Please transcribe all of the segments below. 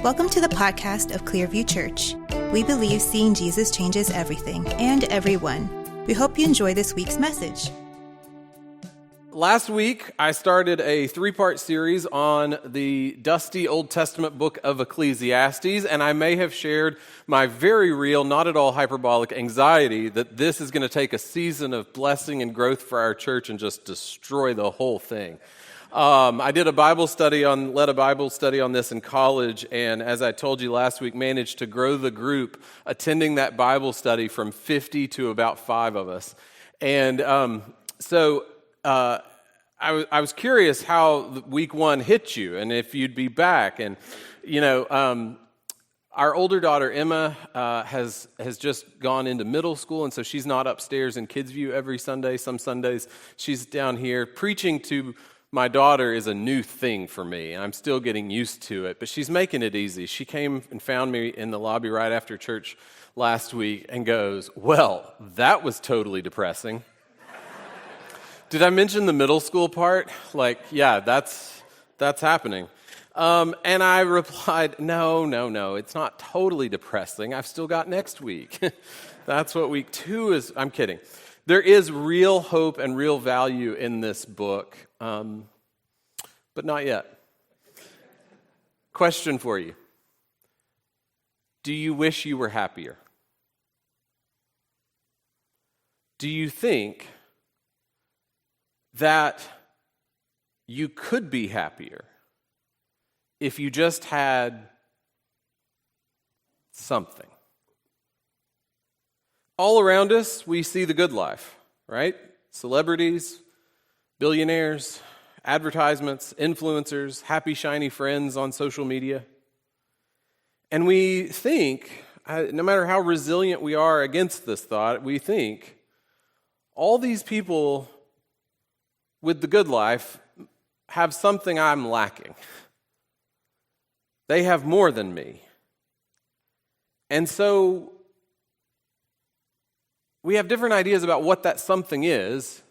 Welcome to the podcast of Clearview Church. We believe seeing Jesus changes everything and everyone. We hope you enjoy this week's message. Last week, I started a 3-part series on the dusty Old Testament book of Ecclesiastes, and I may have shared my very real, not at all hyperbolic anxiety that this is going to take a season of blessing and growth for our church and just destroy the whole thing. I led a Bible study on this in college, and as I told you last week, managed to grow the group attending that Bible study from 50 to about 5 of us. And I was curious how week 1 hit you, and if you'd be back. And our older daughter Emma has just gone into middle school, and so she's not upstairs in Kids View every Sunday. Some Sundays she's down here. Preaching to my daughter is a new thing for me, and I'm still getting used to it, but she's making it easy. She came and found me in the lobby right after church last week and goes, "Well, that was totally depressing." Did I mention the middle school part? Yeah, that's happening. And I replied, no, it's not totally depressing. I've still got next week. That's what week 2 is. I'm kidding. There is real hope and real value in this book, but not yet. Question for you. Do you wish you were happier? Do you think that you could be happier if you just had something? All around us, we see the good life, right? Celebrities, billionaires, advertisements, influencers, happy, shiny friends on social media. And we think, no matter how resilient we are against this thought, we think all these people with the good life have something I'm lacking. They have more than me. And so we have different ideas about what that something is,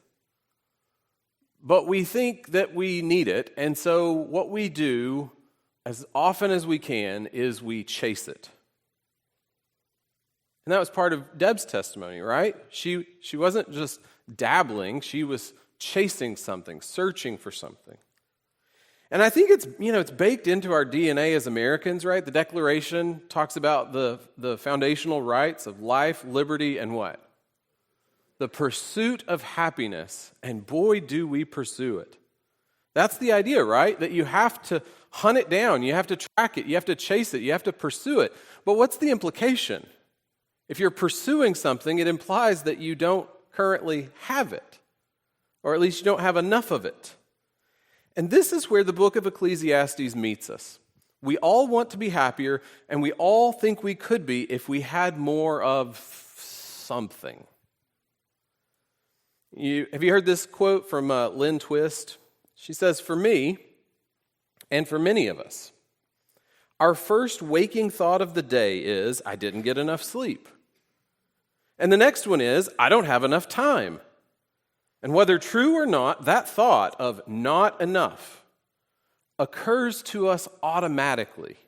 but we think that we need it. And so what we do as often as we can is we chase it. And that was part of Deb's testimony, right? She wasn't just dabbling, she was chasing something, searching for something. And I think it's baked into our DNA as Americans, right? The Declaration talks about the foundational rights of life, liberty, and what? The pursuit of happiness. And boy, do we pursue it. That's the idea, right? That you have to hunt it down, you have to track it, you have to chase it, you have to pursue it. But what's the implication? If you're pursuing something, it implies that you don't currently have it, or at least you don't have enough of it. And this is where the book of Ecclesiastes meets us. We all want to be happier, and we all think we could be if we had more of something. Have you heard this quote from Lynn Twist? She says, "For me, and for many of us, our first waking thought of the day is, I didn't get enough sleep. And the next one is, I don't have enough time. And whether true or not, that thought of not enough occurs to us automatically.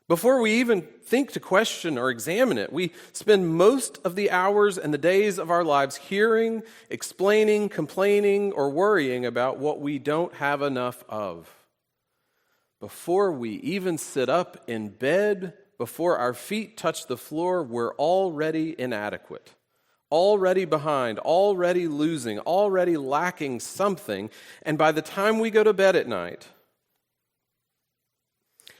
Before we even think to question or examine it, we spend most of the hours and the days of our lives hearing, explaining, complaining, or worrying about what we don't have enough of. Before we even sit up in bed, before our feet touch the floor, we're already inadequate. Already behind, already losing, already lacking something, and by the time we go to bed at night,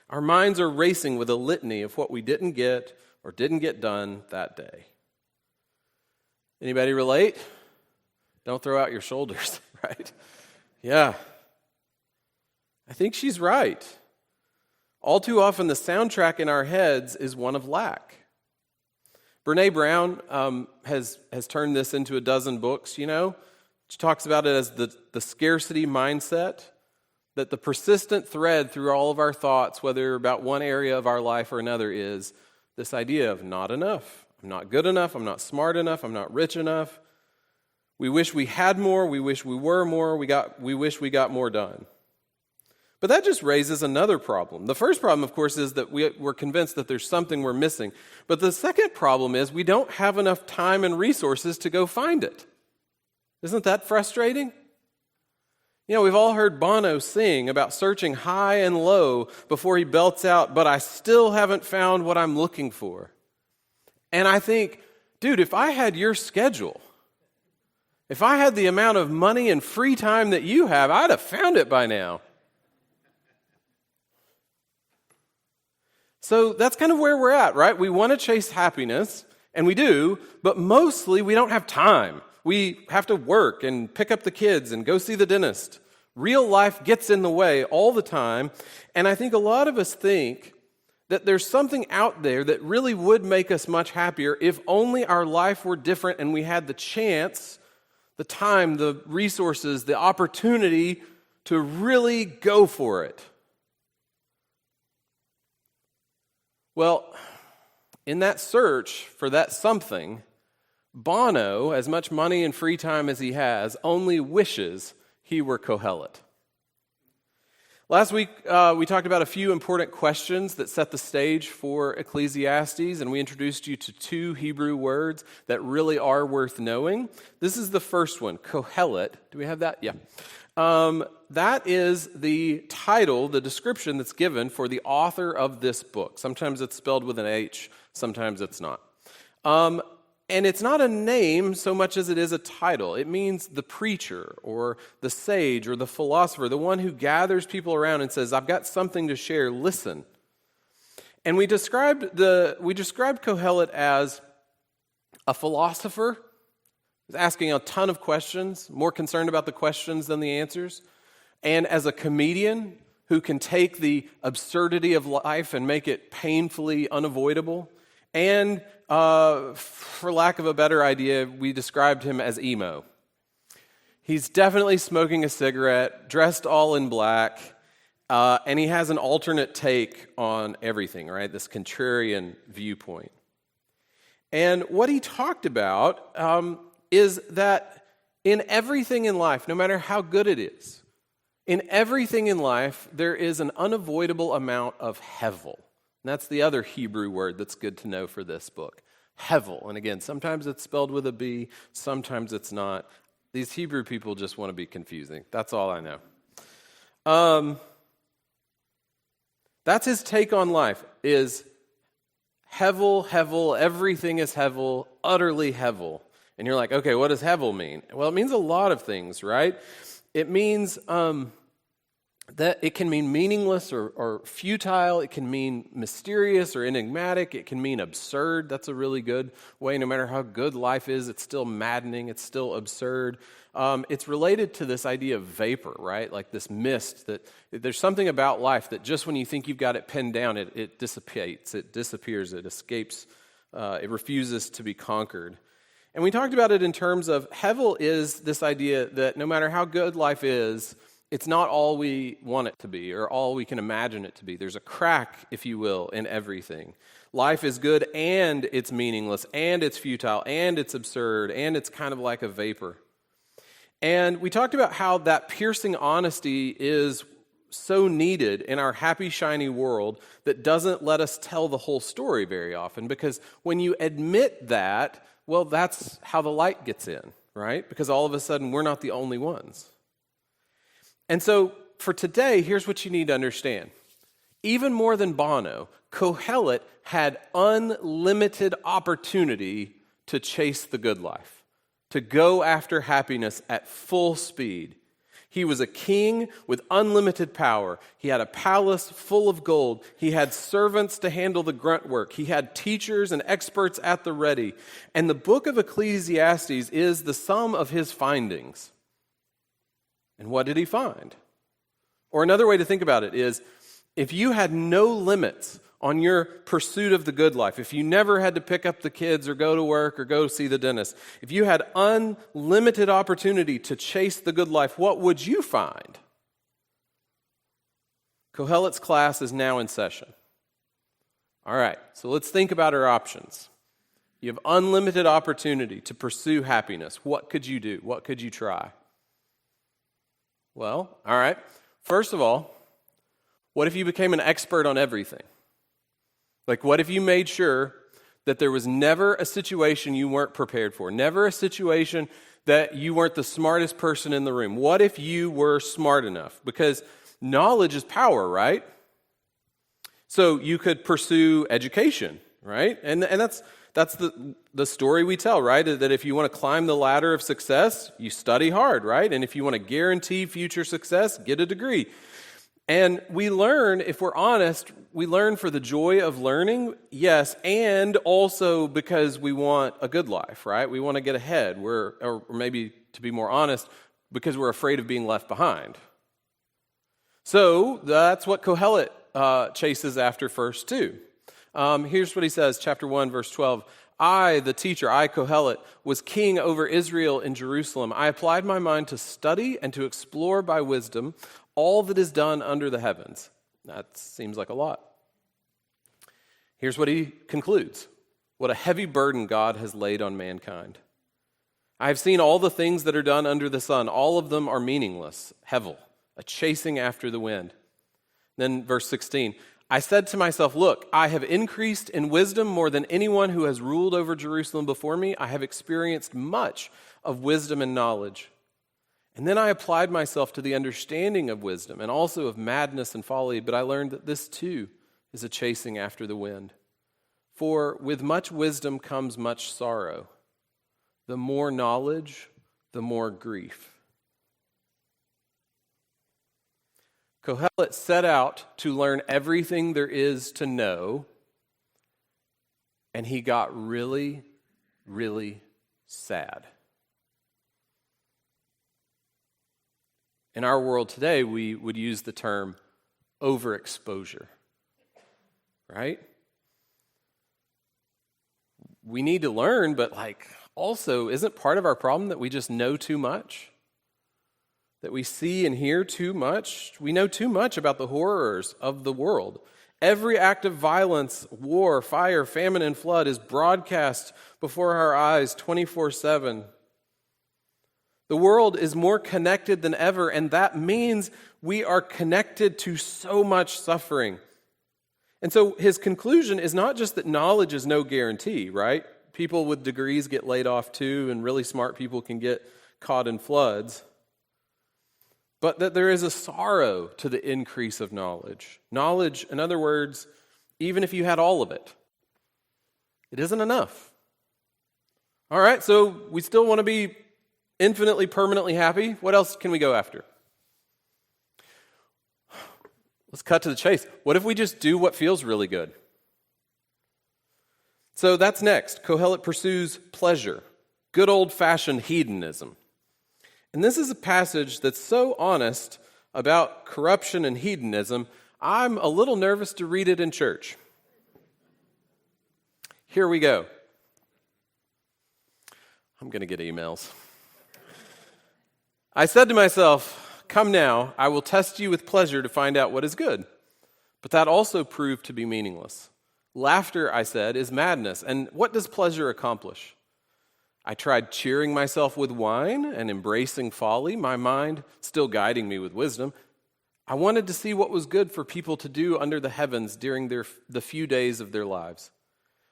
our minds are racing with a litany of what we didn't get or didn't get done that day." Anybody relate? Don't throw out your shoulders, right? Yeah. I think she's right. All too often, the soundtrack in our heads is one of lack. Brene Brown has turned this into a dozen books, She talks about it as the scarcity mindset, that the persistent thread through all of our thoughts, whether about one area of our life or another, is this idea of not enough. I'm not good enough. I'm not smart enough. I'm not rich enough. We wish we had more. We wish we were more. We wish we got more done. But that just raises another problem. The first problem, of course, is that we're convinced that there's something we're missing. But the second problem is we don't have enough time and resources to go find it. Isn't that frustrating? You know, we've all heard Bono sing about searching high and low before he belts out, "But I still haven't found what I'm looking for." And I think, dude, if I had your schedule, if I had the amount of money and free time that you have, I'd have found it by now. So that's kind of where we're at, right? We want to chase happiness, and we do, but mostly we don't have time. We have to work and pick up the kids and go see the dentist. Real life gets in the way all the time, and I think a lot of us think that there's something out there that really would make us much happier if only our life were different and we had the chance, the time, the resources, the opportunity to really go for it. Well, in that search for that something, Bono, as much money and free time as he has, only wishes he were Kohelet. Last week, we talked about a few important questions that set the stage for Ecclesiastes, and we introduced you to 2 Hebrew words that really are worth knowing. This is the first one, Kohelet. Do we have that? Yeah. That is the title, the description that's given for the author of this book. Sometimes it's spelled with an H, sometimes it's not. And it's not a name so much as it is a title. It means the preacher or the sage or the philosopher, the one who gathers people around and says, "I've got something to share, listen." And we described Kohelet as a philosopher, asking a ton of questions, more concerned about the questions than the answers, and as a comedian who can take the absurdity of life and make it painfully unavoidable, and for lack of a better idea, we described him as emo. He's definitely smoking a cigarette, dressed all in black, and he has an alternate take on everything, right? This contrarian viewpoint. And what he talked about is that in everything in life, no matter how good it is, in everything in life, there is an unavoidable amount of hevel. And that's the other Hebrew word that's good to know for this book. Hevel. And again, sometimes it's spelled with a B, sometimes it's not. These Hebrew people just want to be confusing. That's all I know. That's his take on life, is hevel, everything is hevel, utterly hevel. And you're like, okay, what does hevel mean? Well, it means a lot of things, right? It means that it can mean meaningless or futile. It can mean mysterious or enigmatic. It can mean absurd. That's a really good way. No matter how good life is, it's still maddening. It's still absurd. It's related to this idea of vapor, right? Like this mist, that there's something about life that just when you think you've got it pinned down, it dissipates, it disappears, it escapes, it refuses to be conquered. And we talked about it in terms of hevel is this idea that no matter how good life is, it's not all we want it to be or all we can imagine it to be. There's a crack, if you will, in everything. Life is good and it's meaningless and it's futile and it's absurd and it's kind of like a vapor. And we talked about how that piercing honesty is so needed in our happy, shiny world that doesn't let us tell the whole story very often, because when you admit that, well, that's how the light gets in, right? Because all of a sudden we're not the only ones. And so for today, here's what you need to understand. Even more than Bono, Kohelet had unlimited opportunity to chase the good life, to go after happiness at full speed. He was a king with unlimited power. He had a palace full of gold. He had servants to handle the grunt work. He had teachers and experts at the ready. And the book of Ecclesiastes is the sum of his findings. And what did he find? Or another way to think about it is, if you had no limits on your pursuit of the good life, if you never had to pick up the kids or go to work or go see the dentist, if you had unlimited opportunity to chase the good life, what would you find? Kohelet's class is now in session. All right, so let's think about our options. You have unlimited opportunity to pursue happiness. What could you do? What could you try? Well, all right. First of all, What if you became an expert on everything? Like, what if you made sure that there was never a situation you weren't prepared for, never a situation that you weren't the smartest person in the room? What if you were smart enough? Because knowledge is power, right? So you could pursue education, right? And that's the story we tell, right? That if you want to climb the ladder of success, you study hard, right? And if you want to guarantee future success, get a degree. And we learn, if we're honest, we learn for the joy of learning, yes, and also because we want a good life, right? We want to get ahead. Or maybe, to be more honest, because we're afraid of being left behind. So that's what Kohelet chases after first too. Here's what he says, chapter 1, verse 12. I, the teacher, I, Kohelet, was king over Israel in Jerusalem. I applied my mind to study and to explore by wisdom all that is done under the heavens. That seems like a lot. Here's what he concludes. What a heavy burden God has laid on mankind. I have seen all the things that are done under the sun. All of them are meaningless. Hevel, a chasing after the wind. Then verse 16. I said to myself, look, I have increased in wisdom more than anyone who has ruled over Jerusalem before me. I have experienced much of wisdom and knowledge. And then I applied myself to the understanding of wisdom and also of madness and folly, but I learned that this too is a chasing after the wind. For with much wisdom comes much sorrow. The more knowledge, the more grief. Kohelet set out to learn everything there is to know, and he got really, really sad. In our world today, we would use the term overexposure, right? We need to learn, but also, isn't part of our problem that we just know too much? That we see and hear too much? We know too much about the horrors of the world. Every act of violence, war, fire, famine, and flood is broadcast before our eyes 24/7. The world is more connected than ever, and that means we are connected to so much suffering. And so his conclusion is not just that knowledge is no guarantee, right? People with degrees get laid off too, and really smart people can get caught in floods. But that there is a sorrow to the increase of knowledge. Knowledge, in other words, even if you had all of it, it isn't enough. All right, so we still want to be infinitely, permanently happy. What else can we go after? Let's cut to the chase. What if we just do what feels really good? So that's next. Kohelet pursues pleasure, good old-fashioned hedonism. And this is a passage that's so honest about corruption and hedonism, I'm a little nervous to read it in church. Here we go. I'm going to get emails. I said to myself, come now, I will test you with pleasure to find out what is good. But that also proved to be meaningless. Laughter, I said, is madness. And what does pleasure accomplish? I tried cheering myself with wine and embracing folly, my mind still guiding me with wisdom. I wanted to see what was good for people to do under the heavens during the few days of their lives.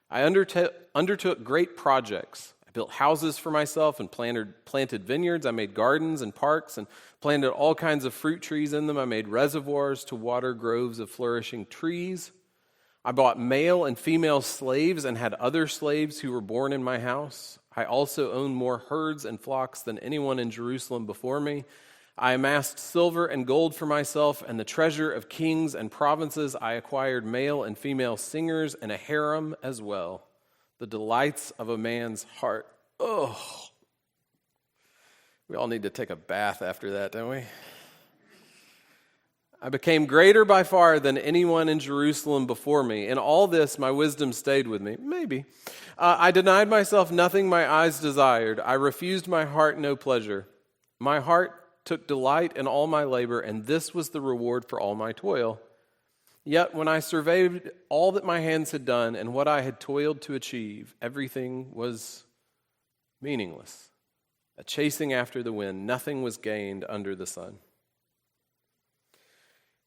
I undertook great projects. I built houses for myself and planted vineyards. I made gardens and parks and planted all kinds of fruit trees in them. I made reservoirs to water groves of flourishing trees. I bought male and female slaves and had other slaves who were born in my house. I also owned more herds and flocks than anyone in Jerusalem before me. I amassed silver and gold for myself and the treasure of kings and provinces. I acquired male and female singers and a harem as well. The delights of a man's heart. Oh, we all need to take a bath after that, don't we? I became greater by far than anyone in Jerusalem before me. In all this, my wisdom stayed with me. Maybe. I denied myself nothing my eyes desired. I refused my heart no pleasure. My heart took delight in all my labor, and this was the reward for all my toil. Yet when I surveyed all that my hands had done and what I had toiled to achieve, everything was meaningless. A chasing after the wind, nothing was gained under the sun.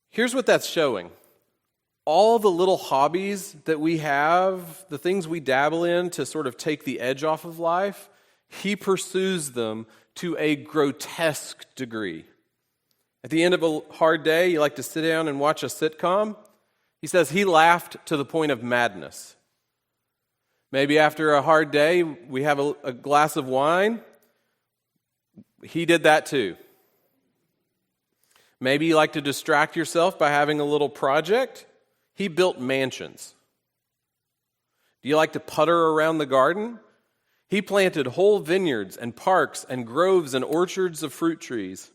Here's what that's showing. All the little hobbies that we have, the things we dabble in to sort of take the edge off of life, he pursues them to a grotesque degree. At the end of a hard day, you like to sit down and watch a sitcom. He says he laughed to the point of madness. Maybe after a hard day, we have a glass of wine. He did that too. Maybe you like to distract yourself by having a little project. He built mansions. Do you like to putter around the garden? He planted whole vineyards and parks and groves and orchards of fruit trees.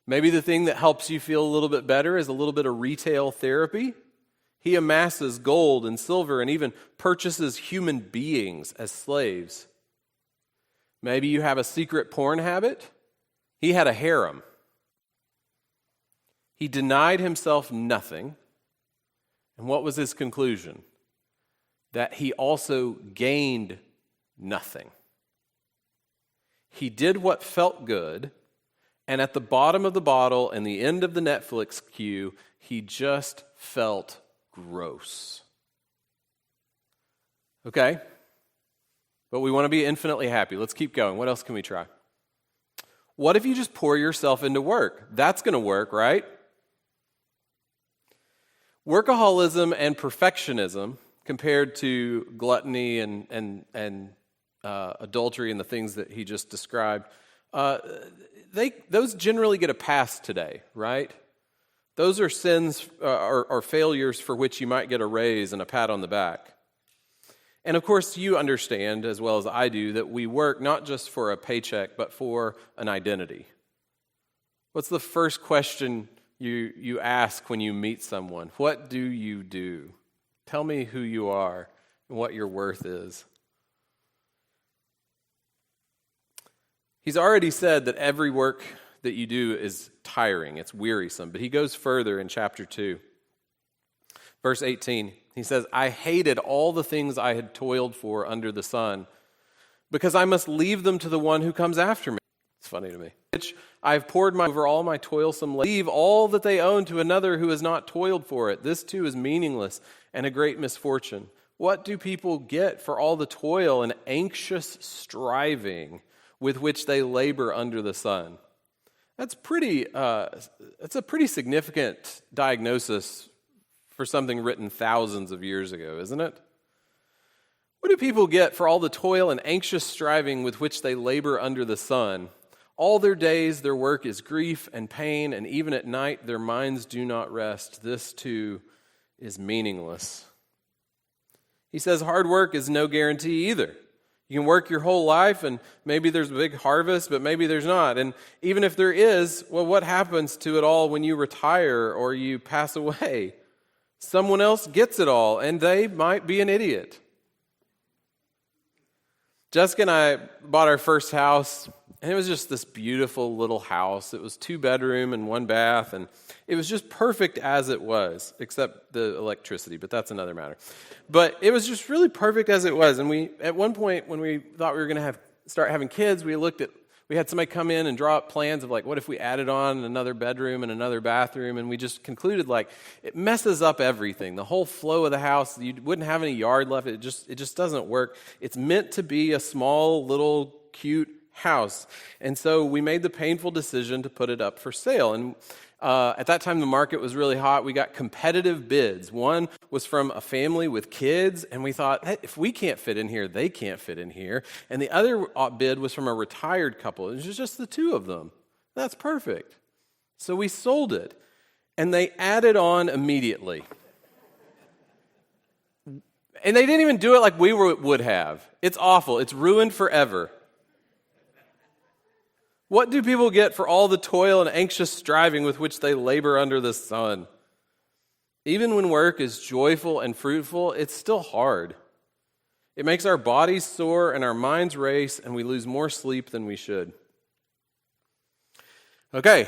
Maybe the thing that helps you feel a little bit better is a little bit of retail therapy. He amasses gold and silver and even purchases human beings as slaves. Maybe you have a secret porn habit. He had a harem. He denied himself nothing. And what was his conclusion? That he also gained nothing. He did what felt good, and at the bottom of the bottle and the end of the Netflix queue, he just felt gross. Okay? But we want to be infinitely happy. Let's keep going. What else can we try? What if you just pour yourself into work? That's going to work, right? Workaholism and perfectionism, compared to gluttony and adultery and the things that he just described, those generally get a pass today, right? Those are sins or failures for which you might get a raise and a pat on the back. And of course, you understand as well as I do that we work not just for a paycheck, but for an identity. What's the first question you ask when you meet someone? What do you do? Tell me who you are and what your worth is. He's already said that every work that you do is tiring, it's wearisome, but he goes further in chapter 2. Verse 18, he says, I hated all the things I had toiled for under the sun, because I must leave them to the one who comes after me. It's funny to me. I have poured over all my toilsome labor. Leave all that they own to another who has not toiled for it. This too is meaningless and a great misfortune. What do people get for all the toil and anxious striving with which they labor under the sun? That's a pretty significant diagnosis for something written thousands of years ago, isn't it? What do people get for all the toil and anxious striving with which they labor under the sun? All their days, their work is grief and pain, and even at night, their minds do not rest. This too is meaningless. He says hard work is no guarantee either. You can work your whole life, and maybe there's a big harvest, but maybe there's not. And even if there is, well, what happens to it all when you retire or you pass away? Someone else gets it all, and they might be an idiot. Jessica and I bought our first house, and it was just this beautiful little house. It was 2-bedroom and 1 bath, and it was just perfect as it was, except the electricity, but that's another matter. But it was just really perfect as it was. And we, at one point, when we thought we were going to start having kids, we had somebody come in and draw up plans of like, what if we added on another bedroom and another bathroom? And we just concluded like, it messes up everything. The whole flow of the house, you wouldn't have any yard left. It just doesn't work. It's meant to be a small, little, cute house. And so we made the painful decision to put it up for sale. And at that time, the market was really hot. We got competitive bids. One was from a family with kids, and we thought, hey, if we can't fit in here, they can't fit in here. And the other bid was from a retired couple. It was just the two of them. That's perfect. So we sold it, and they added on immediately. And they didn't even do it like we would have. It's awful. It's ruined forever. What do people get for all the toil and anxious striving with which they labor under the sun? Even when work is joyful and fruitful, it's still hard. It makes our bodies sore and our minds race, and we lose more sleep than we should. Okay.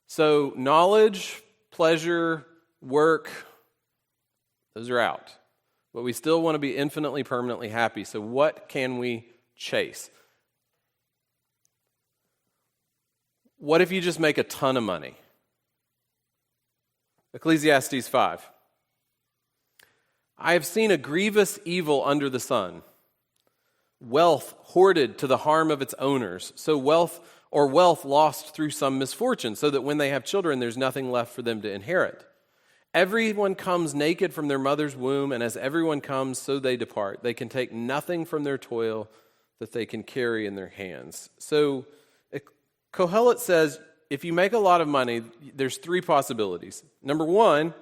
So knowledge, pleasure, work, those are out. But we still want to be infinitely, permanently happy. So what can we chase? What if you just make a ton of money? Ecclesiastes 5. I have seen a grievous evil under the sun. Wealth hoarded to the harm of its owners. So wealth lost through some misfortune, so that when they have children, there's nothing left for them to inherit. Everyone comes naked from their mother's womb, and as everyone comes, so they depart. They can take nothing from their toil that they can carry in their hands. So Kohelet says, if you make a lot of money, there's three possibilities. Number one,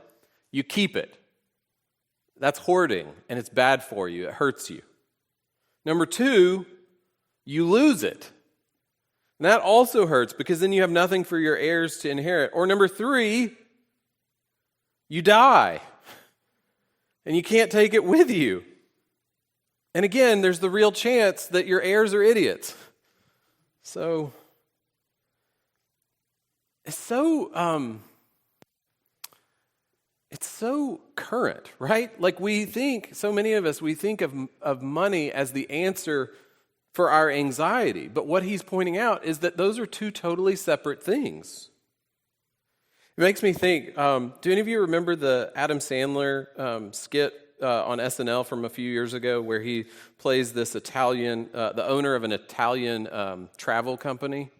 you keep it. That's hoarding, and it's bad for you. It hurts you. Number two, you lose it. And that also hurts, because then you have nothing for your heirs to inherit. Or number three, you die, and you can't take it with you. And again, there's the real chance that your heirs are idiots. So it's so current, right? Like so many of us, we think of money as the answer for our anxiety. But what he's pointing out is that those are two totally separate things. It makes me think, do any of you remember the Adam Sandler skit on SNL from a few years ago where he plays this Italian, the owner of an Italian travel company?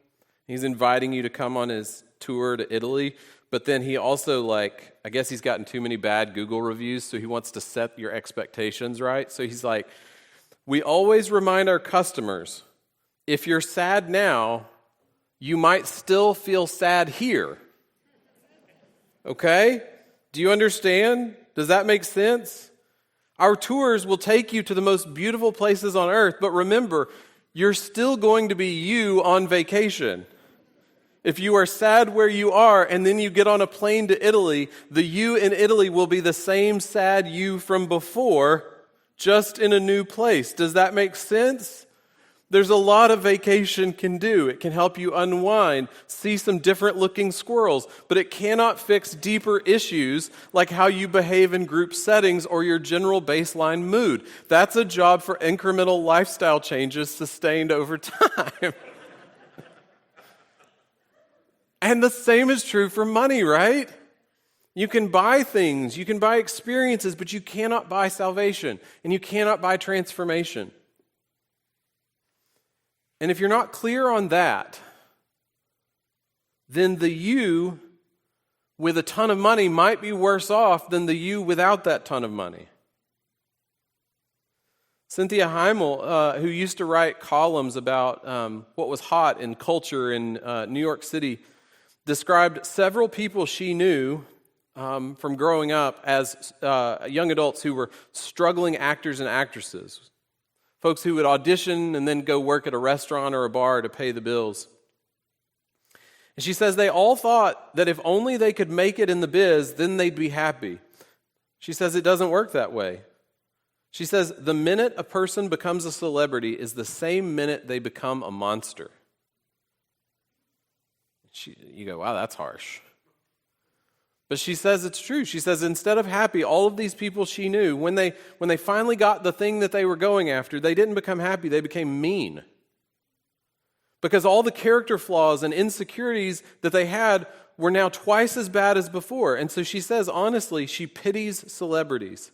He's inviting you to come on his tour to Italy, but then he also, I guess he's gotten too many bad Google reviews, so he wants to set your expectations right. So he's like, we always remind our customers, if you're sad now, you might still feel sad here. Okay? Do you understand? Does that make sense? Our tours will take you to the most beautiful places on earth, but remember, you're still going to be you on vacation. If you are sad where you are and then you get on a plane to Italy, the you in Italy will be the same sad you from before, just in a new place. Does that make sense? There's a lot of vacation can do. It can help you unwind, see some different looking squirrels, but it cannot fix deeper issues like how you behave in group settings or your general baseline mood. That's a job for incremental lifestyle changes sustained over time. And the same is true for money, right? You can buy things, you can buy experiences, but you cannot buy salvation, and you cannot buy transformation. And if you're not clear on that, then the you with a ton of money might be worse off than the you without that ton of money. Cynthia Heimel, who used to write columns about what was hot in culture in New York City, described several people she knew from growing up as young adults who were struggling actors and actresses. Folks who would audition and then go work at a restaurant or a bar to pay the bills. And she says they all thought that if only they could make it in the biz, then they'd be happy. She says it doesn't work that way. She says the minute a person becomes a celebrity is the same minute they become a monster. You go, wow, that's harsh. But she says it's true. She says instead of happy, all of these people she knew, when they finally got the thing that they were going after, they didn't become happy, they became mean. Because all the character flaws and insecurities that they had were now twice as bad as before. And so she says, honestly, she pities celebrities.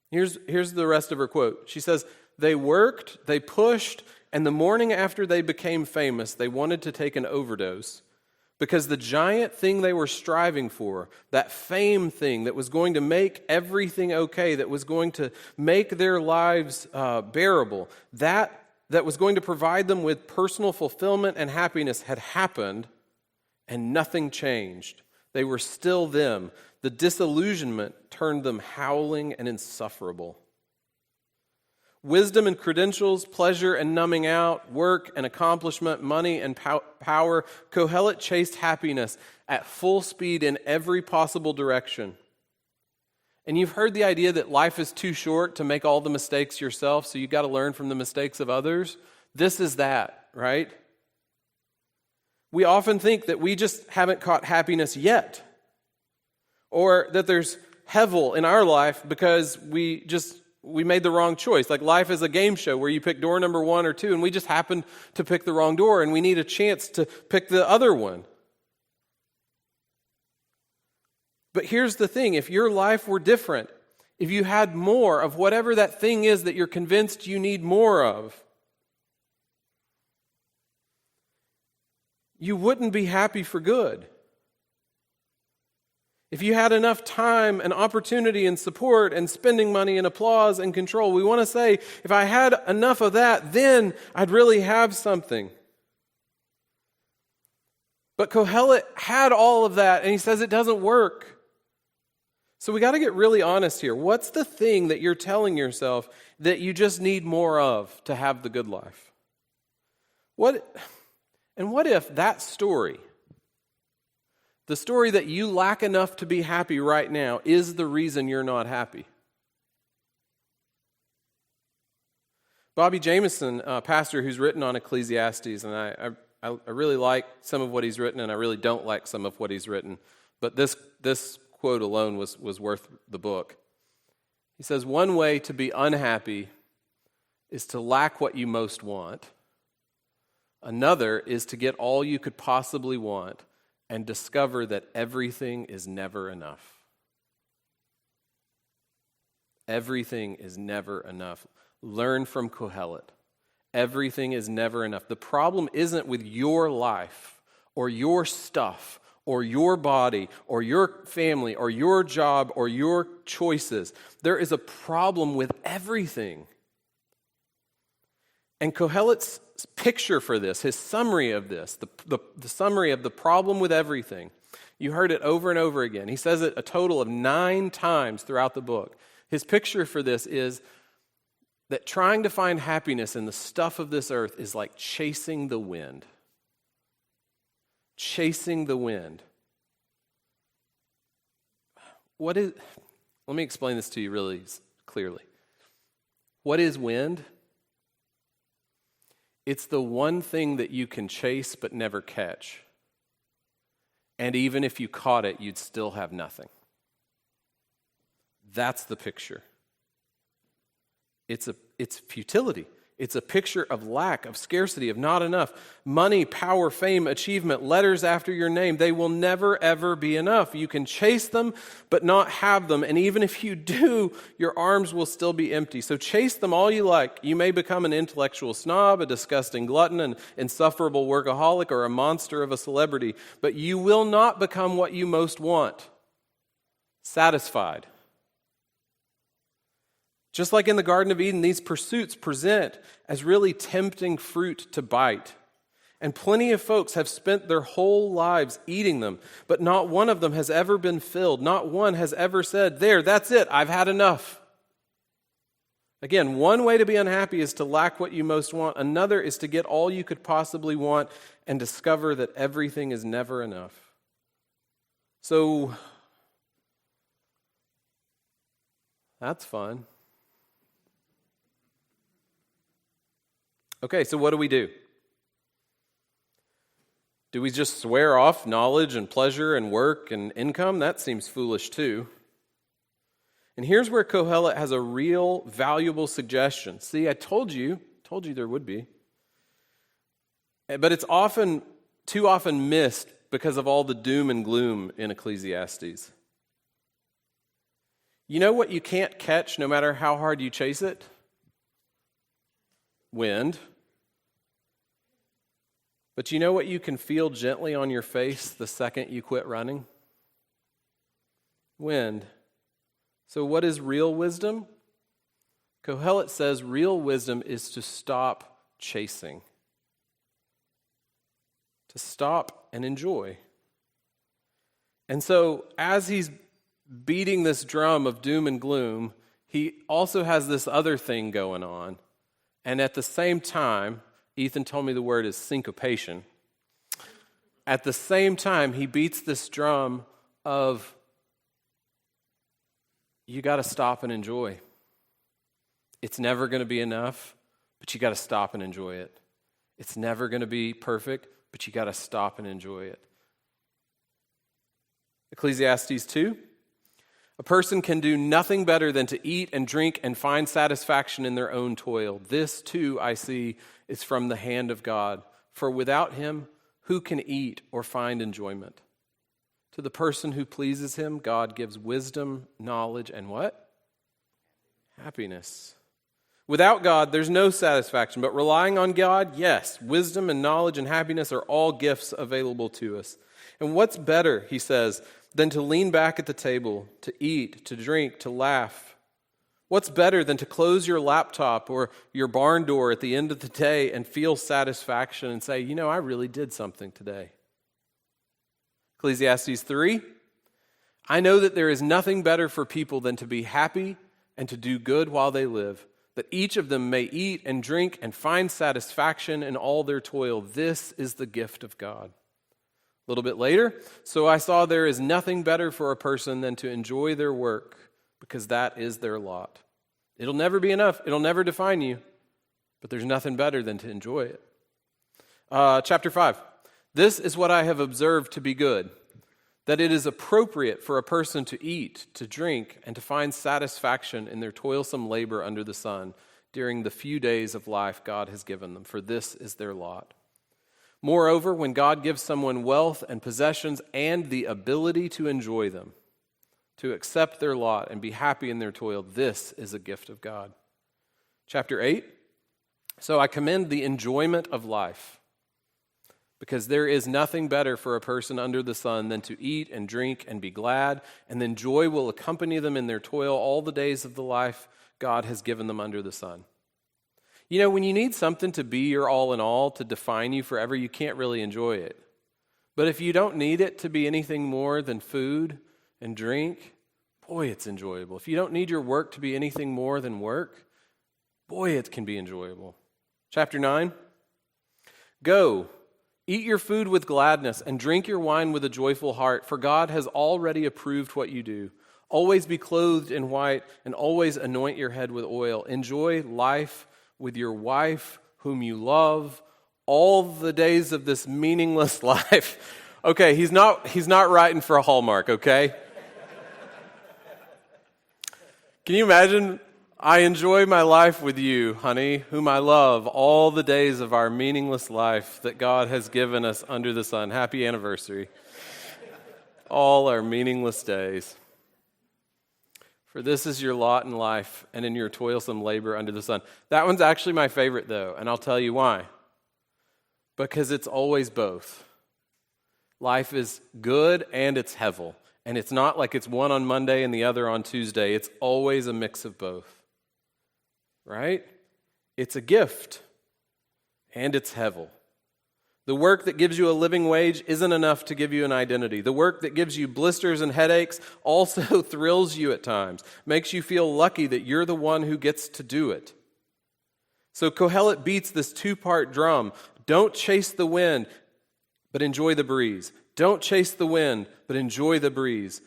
Here's the rest of her quote. She says, they worked, they pushed, and the morning after they became famous, they wanted to take an overdose. Because the giant thing they were striving for, that fame thing that was going to make everything okay, that was going to make their lives bearable, that was going to provide them with personal fulfillment and happiness had happened, and nothing changed. They were still them. The disillusionment turned them howling and insufferable. Wisdom and credentials, pleasure and numbing out, work and accomplishment, money and power. Kohelet chased happiness at full speed in every possible direction. And you've heard the idea that life is too short to make all the mistakes yourself, so you've got to learn from the mistakes of others. This is that, right? We often think that we just haven't caught happiness yet, or that there's hevel in our life because we just we made the wrong choice. Like life is a game show where you pick door number 1 or 2, and we just happened to pick the wrong door, and we need a chance to pick the other one. But here's the thing, if your life were different, if you had more of whatever that thing is that you're convinced you need more of, you wouldn't be happy for good. If you had enough time and opportunity and support and spending money and applause and control, we want to say, if I had enough of that, then I'd really have something. But Kohelet had all of that, and he says it doesn't work. So we got to get really honest here. What's the thing that you're telling yourself that you just need more of to have the good life? What if that story, the story that you lack enough to be happy right now, is the reason you're not happy? Bobby Jameson, a pastor who's written on Ecclesiastes, and I really like some of what he's written, and I really don't like some of what he's written, but this quote alone was worth the book. He says, one way to be unhappy is to lack what you most want. Another is to get all you could possibly want and discover that everything is never enough. Everything is never enough. Learn from Kohelet. Everything is never enough. The problem isn't with your life or your stuff or your body or your family or your job or your choices. There is a problem with everything. And Kohelet's picture for this, his summary of this, the summary of the problem with everything, you heard it over and over again. He says it a total of 9 times throughout the book. His picture for this is that trying to find happiness in the stuff of this earth is like chasing the wind. Chasing the wind. Let me explain this to you really clearly. What is wind? It's the one thing that you can chase but never catch. And even if you caught it, you'd still have nothing. That's the picture. It's futility. It's a picture of lack, of scarcity, of not enough. Money, power, fame, achievement, letters after your name, they will never, ever be enough. You can chase them, but not have them. And even if you do, your arms will still be empty. So chase them all you like. You may become an intellectual snob, a disgusting glutton, an insufferable workaholic, or a monster of a celebrity. But you will not become what you most want. Satisfied. Just like in the Garden of Eden, these pursuits present as really tempting fruit to bite. And plenty of folks have spent their whole lives eating them, but not one of them has ever been filled. Not one has ever said, there, that's it, I've had enough. Again, one way to be unhappy is to lack what you most want. Another is to get all you could possibly want and discover that everything is never enough. So, that's fun. Okay, so what do we do? Do we just swear off knowledge and pleasure and work and income? That seems foolish too. And here's where Kohelet has a real valuable suggestion. See, I told you there would be. But it's too often missed because of all the doom and gloom in Ecclesiastes. You know what you can't catch no matter how hard you chase it? Wind. But you know what you can feel gently on your face the second you quit running? Wind. So what is real wisdom? Kohelet says real wisdom is to stop chasing. To stop and enjoy. And so as he's beating this drum of doom and gloom, he also has this other thing going on. And at the same time, Ethan told me the word is syncopation. At the same time, he beats this drum of, you got to stop and enjoy. It's never going to be enough, but you got to stop and enjoy it. It's never going to be perfect, but you got to stop and enjoy it. Ecclesiastes 2. A person can do nothing better than to eat and drink and find satisfaction in their own toil. This, too, I see, is from the hand of God. For without him, who can eat or find enjoyment? To the person who pleases him, God gives wisdom, knowledge, and what? Happiness. Without God, there's no satisfaction, but relying on God, yes, wisdom and knowledge and happiness are all gifts available to us. And what's better, he says, than to lean back at the table, to eat, to drink, to laugh? What's better than to close your laptop or your barn door at the end of the day and feel satisfaction and say, I really did something today? Ecclesiastes 3, I know that there is nothing better for people than to be happy and to do good while they live, that each of them may eat and drink and find satisfaction in all their toil. This is the gift of God. A little bit later, so I saw there is nothing better for a person than to enjoy their work, because that is their lot. It'll never be enough. It'll never define you, but there's nothing better than to enjoy it. Chapter 5. This is what I have observed to be good, that it is appropriate for a person to eat, to drink, and to find satisfaction in their toilsome labor under the sun during the few days of life God has given them, for this is their lot. Moreover, when God gives someone wealth and possessions and the ability to enjoy them, to accept their lot and be happy in their toil, this is a gift of God. Chapter 8, so I commend the enjoyment of life, because there is nothing better for a person under the sun than to eat and drink and be glad, and then joy will accompany them in their toil all the days of the life God has given them under the sun. When you need something to be your all in all, to define you forever, you can't really enjoy it. But if you don't need it to be anything more than food and drink, boy, it's enjoyable. If you don't need your work to be anything more than work, boy, it can be enjoyable. Chapter 9, go, eat your food with gladness and drink your wine with a joyful heart, for God has already approved what you do. Always be clothed in white and always anoint your head with oil. Enjoy life with your wife, whom you love, all the days of this meaningless life. Okay, he's not writing for a Hallmark, okay? Can you imagine? I enjoy my life with you, honey, whom I love, all the days of our meaningless life that God has given us under the sun. Happy anniversary. All our meaningless days. For this is your lot in life and in your toilsome labor under the sun. That one's actually my favorite, though, and I'll tell you why. Because it's always both. Life is good and it's hevel. And it's not like it's one on Monday and the other on Tuesday. It's always a mix of both. Right? It's a gift and it's hevel. The work that gives you a living wage isn't enough to give you an identity. The work that gives you blisters and headaches also thrills you at times, makes you feel lucky that you're the one who gets to do it. So Kohelet beats this two-part drum. Don't chase the wind, but enjoy the breeze. Don't chase the wind, but enjoy the breeze.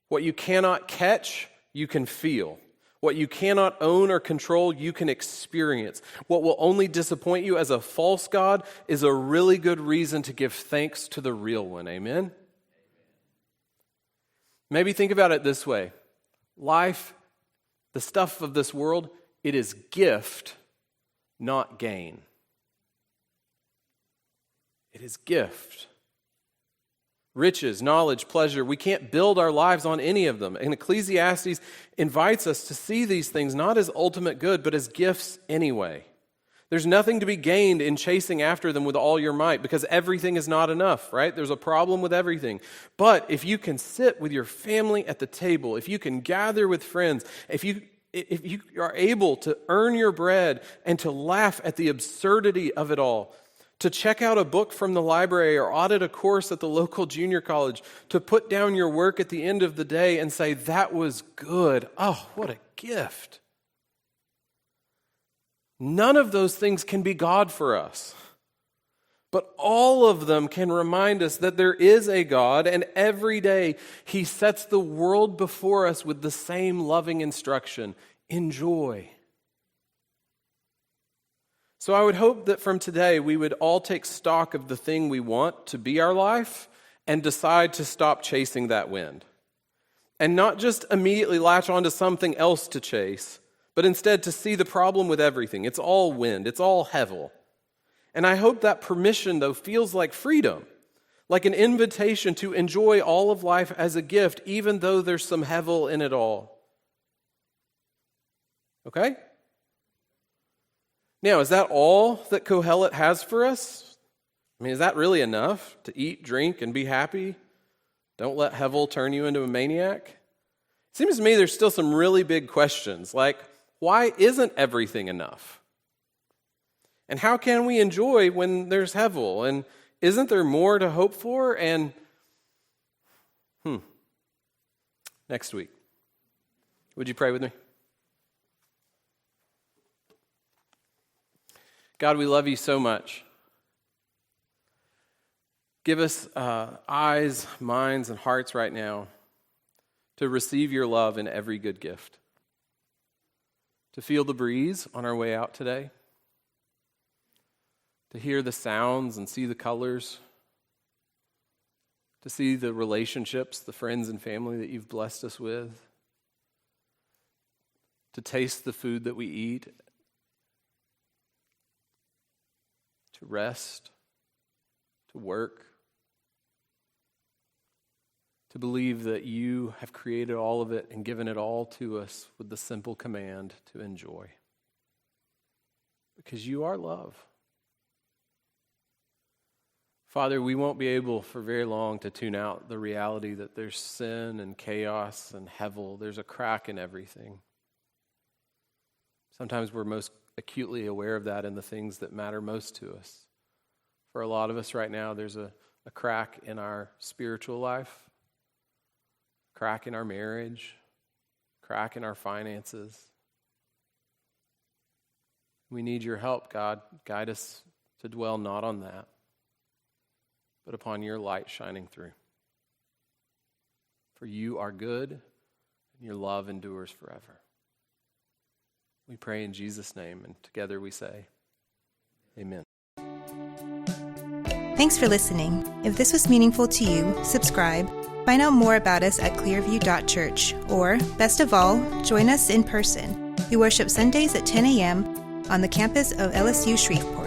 What you cannot catch, you can feel. What you cannot own or control, you can experience. What will only disappoint you as a false god is a really good reason to give thanks to the real one. Amen? Maybe think about it this way. Life, the stuff of this world, it is gift, not gain. It is gift. Riches, knowledge, pleasure, we can't build our lives on any of them. And Ecclesiastes invites us to see these things not as ultimate good, but as gifts anyway. There's nothing to be gained in chasing after them with all your might, because everything is not enough, right? There's a problem with everything. But if you can sit with your family at the table, if you can gather with friends, if you are able to earn your bread and to laugh at the absurdity of it all, to check out a book from the library or audit a course at the local junior college, to put down your work at the end of the day and say, that was good. Oh, what a gift. None of those things can be God for us. But all of them can remind us that there is a God, and every day He sets the world before us with the same loving instruction. Enjoy. So I would hope that from today we would all take stock of the thing we want to be our life and decide to stop chasing that wind. and not just immediately latch onto something else to chase, but instead to see the problem with everything. It's all wind. It's all hevel. And I hope that permission, though, feels like freedom, like an invitation to enjoy all of life as a gift, even though there's some hevel in it all. Okay? Now, is that all that Kohelet has for us? I mean, is that really enough to eat, drink, and be happy? Don't let hevel turn you into a maniac? It seems to me there's still some really big questions, like, why isn't everything enough? And how can we enjoy when there's hevel? And isn't there more to hope for? And, next week. Would you pray with me? God, we love you so much. Give us eyes, minds, and hearts right now to receive your love in every good gift. To feel the breeze on our way out today. To hear the sounds and see the colors. To see the relationships, the friends and family that you've blessed us with. To taste the food that we eat. To rest. To work. To believe that you have created all of it and given it all to us with the simple command to enjoy. Because you are love. Father, we won't be able for very long to tune out the reality that there's sin and chaos and hevel. There's a crack in everything. Sometimes we're most acutely aware of that in the things that matter most to us. For a lot of us right now, there's a crack in our spiritual life. Crack in our marriage, crack in our finances. We need your help, God. Guide us to dwell not on that, but upon your light shining through. For you are good, and your love endures forever. We pray in Jesus' name, and together we say, amen. Thanks for listening. If this was meaningful to you, subscribe. Find out more about us at clearview.church, or, best of all, join us in person. We worship Sundays at 10 a.m. on the campus of LSU Shreveport.